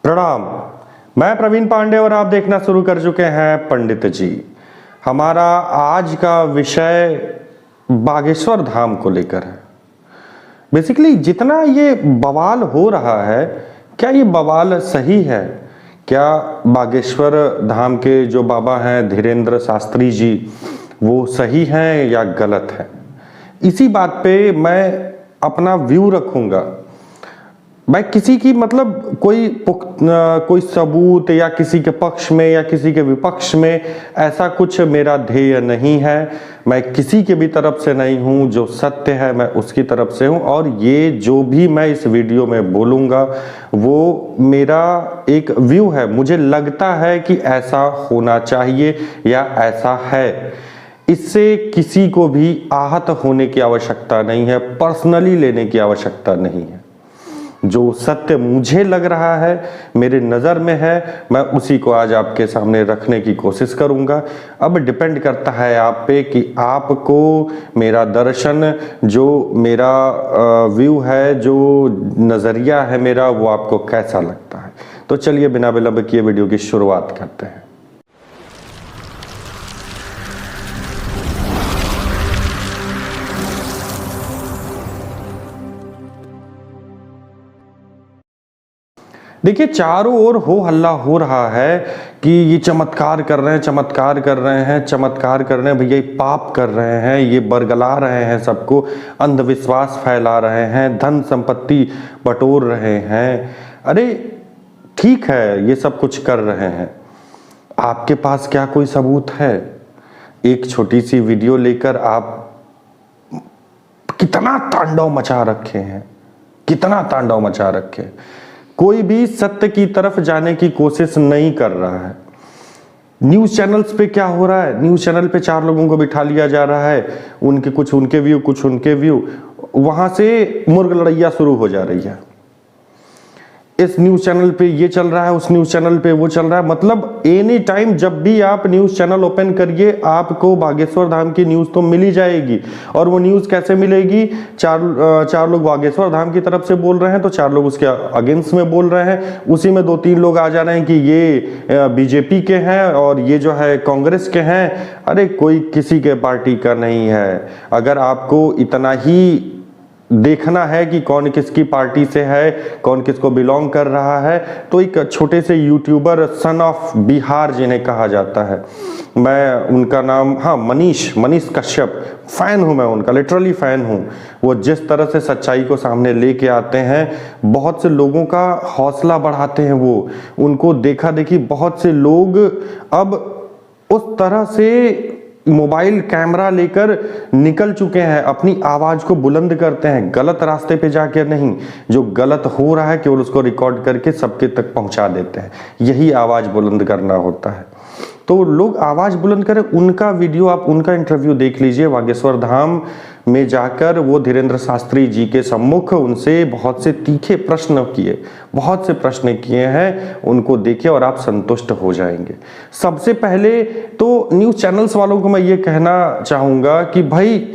प्रणाम। मैं प्रवीण पांडे और आप देखना शुरू कर चुके हैं पंडित जी। हमारा आज का विषय बागेश्वर धाम को लेकर है। बेसिकली जितना ये बवाल हो रहा है, क्या ये बवाल सही है? क्या बागेश्वर धाम के जो बाबा हैं धीरेंद्र शास्त्री जी, वो सही हैं या गलत है? इसी बात पे मैं अपना व्यू रखूंगा। मैं किसी की मतलब कोई सबूत या किसी के पक्ष में या किसी के विपक्ष में, ऐसा कुछ मेरा ध्येय नहीं है। मैं किसी के भी तरफ से नहीं हूं, जो सत्य है मैं उसकी तरफ से हूं। और ये जो भी मैं इस वीडियो में बोलूंगा वो मेरा एक व्यू है। मुझे लगता है कि ऐसा होना चाहिए या ऐसा है। इससे किसी को भी आहत होने की आवश्यकता नहीं है, पर्सनली लेने की आवश्यकता नहीं है। जो सत्य मुझे लग रहा है, मेरे नज़र में है, मैं उसी को आज आपके सामने रखने की कोशिश करूंगा। अब डिपेंड करता है आप पे कि आपको मेरा दर्शन, जो मेरा व्यू है, जो नज़रिया है मेरा, वो आपको कैसा लगता है। तो चलिए बिना विलंब किए वीडियो की शुरुआत करते हैं। देखिए, चारों ओर हो हल्ला हो रहा है कि ये चमत्कार कर रहे हैं, चमत्कार कर रहे हैं, चमत्कार कर रहे हैं। भैया ये पाप कर रहे हैं, ये बरगला रहे हैं, सबको अंधविश्वास फैला रहे हैं, धन संपत्ति बटोर रहे हैं। अरे ठीक है, ये सब कुछ कर रहे हैं। आपके पास क्या कोई सबूत है? एक छोटी सी वीडियो लेकर आप कितना तांडव मचा रखे हैं, कितना तांडव मचा रखे। कोई भी सत्य की तरफ जाने की कोशिश नहीं कर रहा है। न्यूज चैनल्स पे क्या हो रहा है? न्यूज चैनल पे 4 लोगों को बिठा लिया जा रहा है, उनके कुछ उनके व्यू, कुछ उनके व्यू, वहां से मुर्ग लड़ैया शुरू हो जा रही है। इस न्यूज चैनल पे ये चल रहा है, उस न्यूज चैनल पे वो चल रहा है। मतलब एनी टाइम जब भी आप न्यूज चैनल ओपन करिए, आपको बागेश्वर धाम की न्यूज तो मिल ही जाएगी। और वो न्यूज कैसे मिलेगी? चार लोग बागेश्वर धाम की तरफ से बोल रहे हैं तो 4 लोग उसके अगेंस्ट में बोल रहे हैं। उसी में 2-3 लोग आ जा रहे हैं कि ये बीजेपी के हैं और ये जो है कांग्रेस के हैं। अरे कोई किसी के पार्टी का नहीं है। अगर आपको इतना ही देखना है कि कौन किसकी पार्टी से है, कौन किसको बिलोंग कर रहा है, तो एक छोटे से यूट्यूबर सन ऑफ बिहार जिन्हें कहा जाता है, मैं उनका नाम, हाँ, मनीष कश्यप, फैन हूं मैं उनका, लिटरली फैन हूं। वो जिस तरह से सच्चाई को सामने लेके आते हैं, बहुत से लोगों का हौसला बढ़ाते हैं। वो उनको देखा देखी बहुत से लोग अब उस तरह से मोबाइल कैमरा लेकर निकल चुके हैं, अपनी आवाज को बुलंद करते हैं, गलत रास्ते पे जाकर नहीं, जो गलत हो रहा है केवल उसको रिकॉर्ड करके सबके तक पहुंचा देते हैं। यही आवाज बुलंद करना होता है। तो लोग आवाज बुलंद करें। उनका वीडियो, आप उनका इंटरव्यू देख लीजिए। बागेश्वर धाम में जाकर वो धीरेंद्र शास्त्री जी के सम्मुख उनसे बहुत से तीखे प्रश्न किए, बहुत से प्रश्न किए हैं। उनको देखिए और आप संतुष्ट हो जाएंगे। सबसे पहले तो न्यूज चैनल्स वालों को मैं ये कहना चाहूंगा कि भाई,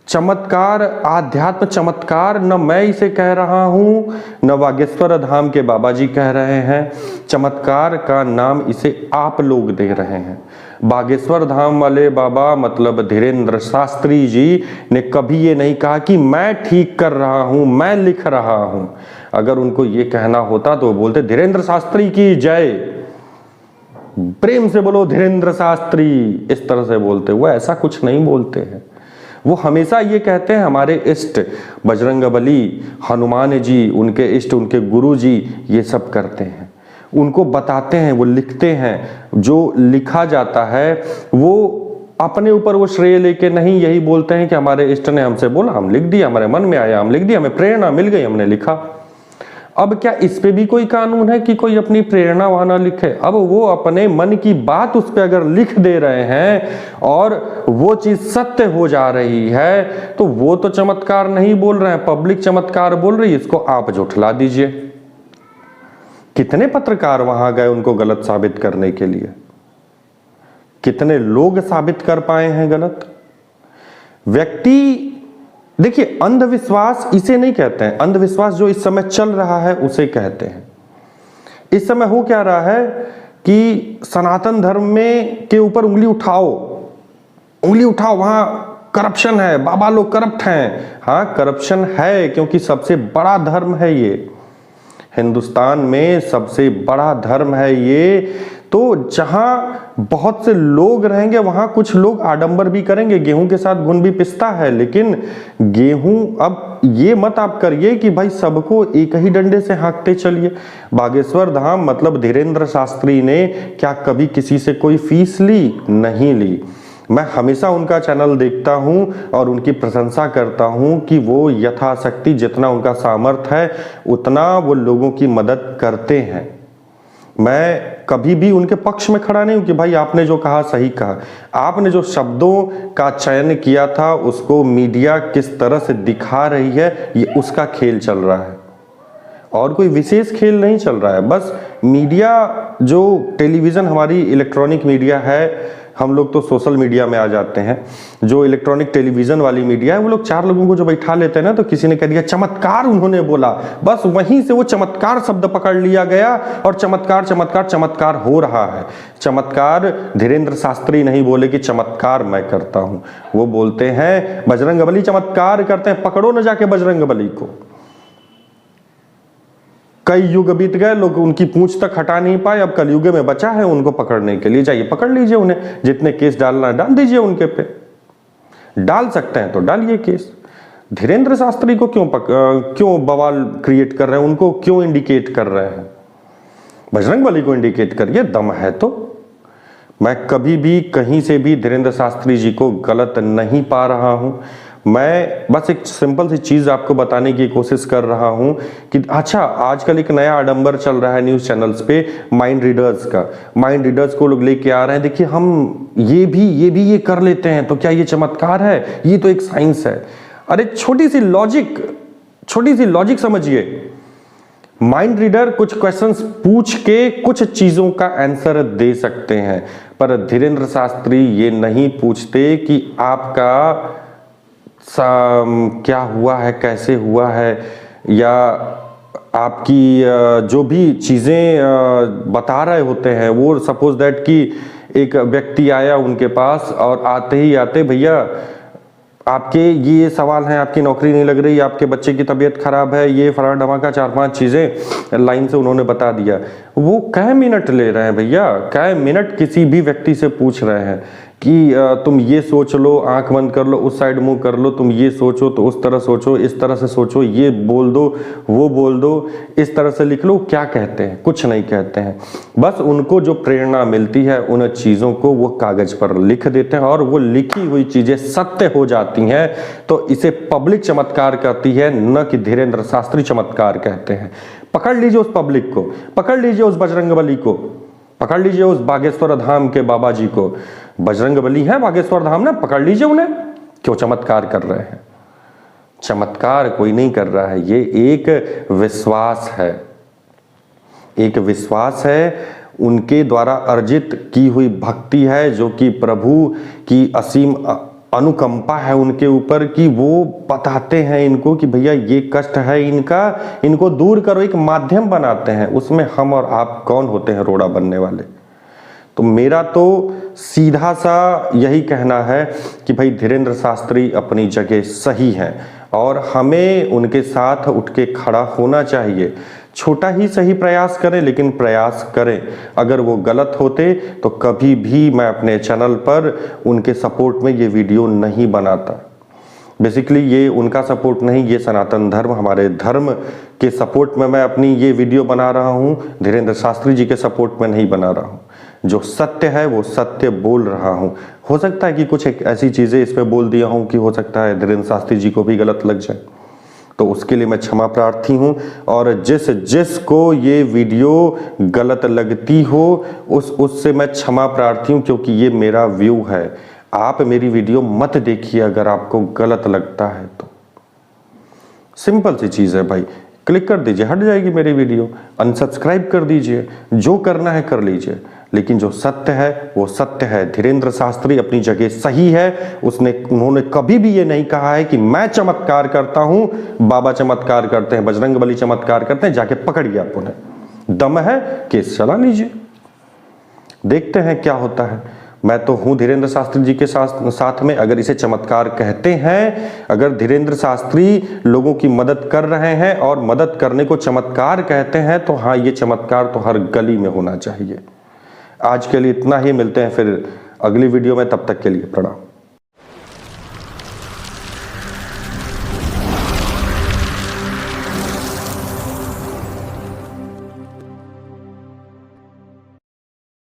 चमत्कार, आध्यात्म चमत्कार न मैं इसे कह रहा हूं, न बागेश्वर धाम के बाबा जी कह रहे हैं। चमत्कार का नाम इसे आप लोग दे रहे हैं। बागेश्वर धाम वाले बाबा मतलब धीरेंद्र शास्त्री जी ने कभी ये नहीं कहा कि मैं ठीक कर रहा हूं, मैं लिख रहा हूं। अगर उनको ये कहना होता तो वो बोलते धीरेंद्र शास्त्री की जय, प्रेम से बोलो धीरेंद्र शास्त्री, इस तरह से बोलते। वो ऐसा कुछ नहीं बोलते हैं। वो हमेशा ये कहते हैं हमारे इष्ट बजरंगबली, हनुमान जी, उनके इष्ट, उनके गुरु जी ये सब करते हैं। उनको बताते हैं, वो लिखते हैं। जो लिखा जाता है वो अपने ऊपर वो श्रेय लेके नहीं, यही बोलते हैं कि हमारे इष्ट ने हमसे बोला, हम लिख दिया, हमारे मन में आया, हम लिख दिया, हमें प्रेरणा मिल गई, हमने लिखा। अब क्या इस पे भी कोई कानून है कि कोई अपनी प्रेरणा वहां ना लिखे? अब वो अपने मन की बात उस पे अगर लिख दे रहे हैं और वो चीज सत्य हो जा रही है, तो वो तो चमत्कार नहीं बोल रहे हैं, पब्लिक चमत्कार बोल रही है। इसको आप झुठला दीजिए। कितने पत्रकार वहां गए उनको गलत साबित करने के लिए? कितने लोग साबित कर पाए हैं गलत? व्यक्ति, देखिए, अंधविश्वास इसे नहीं कहते हैं। अंधविश्वास जो इस समय चल रहा है उसे कहते हैं। इस समय हो क्या रहा है कि सनातन धर्म में के ऊपर उंगली उठाओ, वहां करप्शन है, बाबा लोग करप्ट हैं। हाँ, करप्शन है, क्योंकि सबसे बड़ा धर्म है ये, हिंदुस्तान में सबसे बड़ा धर्म है ये। तो जहां बहुत से लोग रहेंगे वहां कुछ लोग आडंबर भी करेंगे, गेहूं के साथ घुन भी पिसता है, लेकिन गेहूं, अब ये मत आप करिए कि भाई सबको एक ही डंडे से हाँकते चलिए। बागेश्वर धाम मतलब धीरेन्द्र शास्त्री ने क्या कभी किसी से कोई फीस ली? नहीं ली। मैं हमेशा उनका चैनल देखता हूं और उनकी प्रशंसा करता हूं कि वो यथाशक्ति जितना उनका सामर्थ्य है उतना वो लोगों की मदद करते हैं। मैं कभी भी उनके पक्ष में खड़ा नहीं हूं कि भाई आपने जो कहा सही कहा। आपने जो शब्दों का चयन किया था उसको मीडिया किस तरह से दिखा रही है, ये उसका खेल चल रहा है और कोई विशेष खेल नहीं चल रहा है। बस मीडिया, जो टेलीविजन हमारी इलेक्ट्रॉनिक मीडिया है, हम लोग तो सोशल मीडिया में आ जाते हैं, जो इलेक्ट्रॉनिक टेलीविजन वाली मीडिया है वो लोग चार लोगों को जो बैठा लेते हैं ना, तो किसी ने कह दिया चमत्कार उन्होंने बोला, बस वहीं से वो चमत्कार शब्द पकड़ लिया गया और चमत्कार चमत्कार चमत्कार हो रहा है। चमत्कार धीरेन्द्र शास्त्री नहीं बोले कि चमत्कार मैं करता हूं, वो बोलते हैं बजरंगबली चमत्कार करते हैं। पकड़ो न जाके बजरंगबली को, कई युग बीत गए, लोग उनकी पूंछ तक हटा नहीं पाए, अब कलयुग में बचा है उनको पकड़ने के लिए। जाइए पकड़ लीजिए उन्हें, जितने केस डालना है डाल दीजिए उनके पे, डाल सकते हैं तो डालिए केस। धीरेन्द्र शास्त्री को क्यों बवाल क्रिएट कर रहे हैं, उनको क्यों इंडिकेट कर रहे हैं? बजरंगबली को इंडिकेट करिए, दम है तो। मैं कभी भी कहीं से भी धीरेन्द्र शास्त्री जी को गलत नहीं पा रहा हूं। मैं बस एक सिंपल सी चीज आपको बताने की कोशिश कर रहा हूं कि अच्छा, आजकल एक नया आडंबर चल रहा है न्यूज चैनल्स पे, माइंड रीडर्स का। माइंड रीडर्स को लोग लेके आ रहे हैं, देखिए हम ये भी कर लेते हैं, तो क्या ये चमत्कार है? ये तो एक साइंस है। अरे छोटी सी लॉजिक समझिए। माइंड रीडर कुछ क्वेश्चंस पूछ के कुछ चीजों का आंसर दे सकते हैं, पर धीरेन्द्र शास्त्री ये नहीं पूछते कि आपका क्या हुआ है, कैसे हुआ है, या आपकी जो भी चीजें बता रहे होते हैं। वो सपोज दैट कि एक व्यक्ति आया उनके पास और आते भैया आपके ये सवाल हैं, आपकी नौकरी नहीं लग रही, आपके बच्चे की तबीयत खराब है, ये फलाना धमाका, 4-5 चीजें लाइन से उन्होंने बता दिया। वो कै मिनट ले रहे हैं भैया, कै मिनट किसी भी व्यक्ति से पूछ रहे हैं कि तुम ये सोच लो, आंख बंद कर लो, उस साइड मुंह कर लो, तुम ये सोचो तो उस तरह सोचो, इस तरह से सोचो, ये बोल दो, वो बोल दो, इस तरह से लिख लो। क्या कहते हैं? कुछ नहीं कहते हैं। बस उनको जो प्रेरणा मिलती है उन चीजों को वो कागज पर लिख देते हैं और वो लिखी हुई चीजें सत्य हो जाती हैं। तो इसे पब्लिक चमत्कार कहती है, न कि धीरेन्द्र शास्त्री चमत्कार कहते हैं। पकड़ लीजिए उस पब्लिक को, पकड़ लीजिए उस बजरंगबली को, पकड़ लीजिए उस बागेश्वर धाम के बाबा जी को। बजरंगबली है बागेश्वर धाम ना, पकड़ लीजिए उन्हें। क्यों चमत्कार कर रहे हैं? चमत्कार कोई नहीं कर रहा है, ये एक विश्वास है, एक विश्वास है, उनके द्वारा अर्जित की हुई भक्ति है, जो कि प्रभु की असीम अनुकंपा है उनके ऊपर, कि वो बताते हैं इनको कि भैया ये कष्ट है इनका, इनको दूर करो, एक माध्यम बनाते हैं। उसमें हम और आप कौन होते हैं रोड़ा बनने वाले? तो मेरा तो सीधा सा यही कहना है कि भाई धीरेन्द्र शास्त्री अपनी जगह सही है और हमें उनके साथ उठ के खड़ा होना चाहिए। छोटा ही सही प्रयास करें, लेकिन प्रयास करें। अगर वो गलत होते तो कभी भी मैं अपने चैनल पर उनके सपोर्ट में ये वीडियो नहीं बनाता। बेसिकली ये उनका सपोर्ट नहीं, ये सनातन धर्म, हमारे धर्म के सपोर्ट में मैं अपनी ये वीडियो बना रहा हूँ, धीरेन्द्र शास्त्री जी के सपोर्ट में नहीं बना रहा हूँ। जो सत्य है वो सत्य बोल रहा हूँ। हो सकता है कि कुछ एक ऐसी चीज़ें इस पे बोल दिया हूँ कि हो सकता है धीरेन्द्र शास्त्री जी को भी गलत लग जाए, तो उसके लिए मैं क्षमा प्रार्थी हूँ। और जिस को ये वीडियो गलत लगती हो उससे मैं क्षमा प्रार्थी हूँ, क्योंकि ये मेरा व्यू है। आप मेरी वीडियो मत देखिए अगर आपको गलत लगता है तो। सिंपल सी चीज़ है भाई, क्लिक कर दीजिए, हट जाएगी मेरी वीडियो, अनसब्सक्राइब कर दीजिए, जो करना है कर लीजिए। लेकिन जो सत्य है वो सत्य है। धीरेन्द्र शास्त्री अपनी जगह सही है। उन्होंने कभी भी ये नहीं कहा है कि मैं चमत्कार करता हूं, बाबा चमत्कार करते हैं, बजरंगबली चमत्कार करते हैं, जाके पकड़िए आप उन्हें। दम है केस चला लीजिए, देखते हैं क्या होता है। मैं तो हूं धीरेन्द्र शास्त्री जी के साथ में। अगर इसे चमत्कार कहते हैं, अगर धीरेन्द्र शास्त्री लोगों की मदद कर रहे हैं और मदद करने को चमत्कार कहते हैं, तो हाँ, ये चमत्कार तो हर गली में होना चाहिए। आज के लिए इतना ही, मिलते हैं फिर अगली वीडियो में, तब तक के लिए प्रणाम।